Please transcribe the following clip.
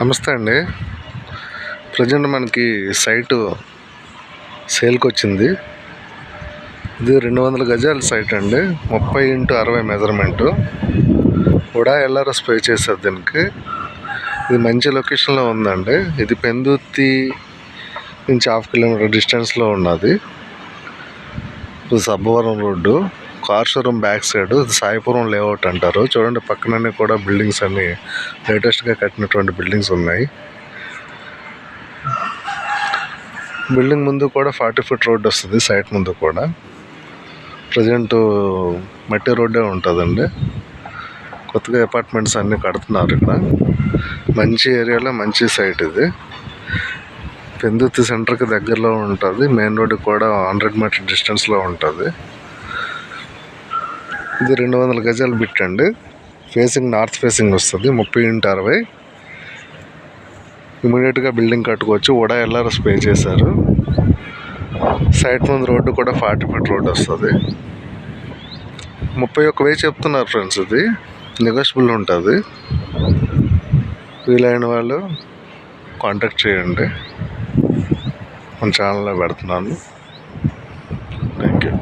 నమస్తే అండి. ప్రజెంట్ మనకి సైటు సేల్కి వచ్చింది. ఇది 200 గజాల సైట్ అండి. 30x60 measurement. ఉడా ఎల్ఆర్ఎస్ పే చేశారు దీనికి. ఇది మంచి లొకేషన్లో ఉందండి. ఇది పెందుర్తి నుంచి 1/2 కిలోమీటర్ డిస్టెన్స్లో ఉన్నది. ఇది Sabbavaram road, car showroom back side. ఇది సాయిపురం లేఅవుట్ అంటారు. చూడండి, పక్కననే కూడా బిల్డింగ్స్ అన్ని లేటెస్ట్గా కట్టినటువంటి బిల్డింగ్స్ ఉన్నాయి. బిల్డింగ్ ముందు కూడా 40 ఫీట్ రోడ్డు వస్తుంది. సైట్ ముందు కూడా ప్రజెంట్ మట్టి రోడ్డే ఉంటుందండి. కొత్తగా అపార్ట్మెంట్స్ అన్నీ కడుతున్నారు ఇక్కడ. మంచి ఏరియాలో మంచి సైట్ ఇది. పెందుర్తి సెంటర్కి దగ్గరలో ఉంటుంది. మెయిన్ రోడ్డు కూడా 100 మీటర్ డిస్టెన్స్లో ఉంటుంది. ఇది 200 గజాల బిట్ అండి. ఫేసింగ్ నార్త్ ఫేసింగ్ వస్తుంది. 30x60. ఇమీడియట్గా బిల్డింగ్ కట్టుకోవచ్చు. ఉడా ఎల్ఆర్ఎస్ పే చేశారు. సైట్ ముందు రోడ్డు కూడా 40 ఫీట్ రోడ్డు వస్తుంది. 31,000 చెప్తున్నారు ఫ్రెండ్స్. ఇది నెగోషియబుల్ ఉంటుంది. వీలైన వాళ్ళు కాంటాక్ట్ చేయండి. మన ఛానల్లో పెడుతున్నాను. Thank you.